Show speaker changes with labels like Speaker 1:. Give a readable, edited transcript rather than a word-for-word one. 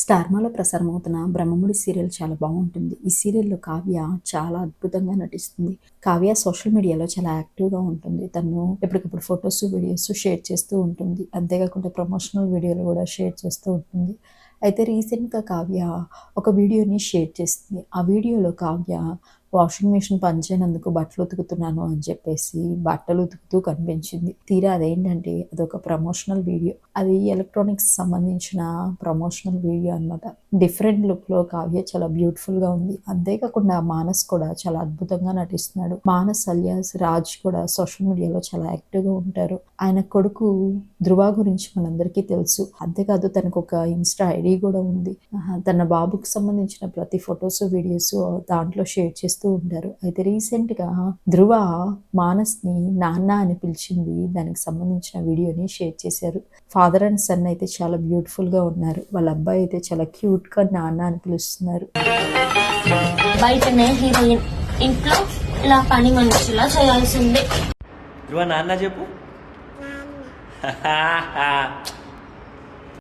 Speaker 1: స్టార్మాలో ప్రసారమవుతున్న Brahmamudi serial చాలా బాగుంటుంది. ఈ సీరియల్‌లో కావ్య చాలా అద్భుతంగా నటిస్తుంది. కావ్య సోషల్ మీడియాలో చాలా యాక్టివ్‌గా ఉంటుంది. తను ఎప్పటికప్పుడు ఫోటోస్, వీడియోస్ షేర్ చేస్తూ ఉంటుంది. అంతేకాకుండా ప్రమోషనల్ వీడియోలు కూడా షేర్ చేస్తూ ఉంటుంది. అయితే రీసెంట్‌గా కావ్య ఒక వీడియోని షేర్ చేసింది. ఆ వీడియోలో కావ్య వాషింగ్ మిషన్ పనిచేయనందుకు బట్టలు ఉతుకుతున్నాను అని చెప్పేసి బట్టలు ఉతుకుతూ కనిపించింది. తీరా అదేంటంటే అదొక ప్రమోషనల్ వీడియో. అది ఎలక్ట్రానిక్స్ సంబంధించిన ప్రమోషనల్ వీడియో అనమాట. డిఫరెంట్ లుక్‌లో కావ్య చాలా బ్యూటిఫుల్‌గా ఉంది. అంతేకాకుండా మానస్ కూడా చాలా అద్భుతంగా నటిస్తున్నాడు. మానస్ అలియాస్ రాజ్ కూడా సోషల్ మీడియాలో చాలా యాక్టివ్‌గా ఉంటారు. ఆయన కొడుకు ధృవ గురించి మనందరికీ తెలుసు. అంతేకాదు తనకు ఒక ఇన్‌స్టా ఐడీ కూడా ఉంది. తన బాబుకి సంబంధించిన ప్రతి ఫోటోస్, వీడియోస్ దాంట్లో షేర్ చేస్తూ ఉంటారు. అయితే రీసెంట్‌గా ధృవ మానస్‌ని నాన్న అని పిలిచింది. దానికి సంబంధించిన వీడియోని షేర్ చేశారు. ఫాదర్ అండ్ సన్ అయితే చాలా బ్యూటిఫుల్‌గా ఉన్నారు. వాళ్ళ అబ్బాయి అయితే చాలా క్యూట్‌గా నాన్న అని పిలుస్తున్నారు.
Speaker 2: బయటనే హీరోయిన్, ఇంట్లో ఇలా పని మనిషిలా చేయాల్సిందే.
Speaker 3: ధ్రువ నాన్న చెప్పు.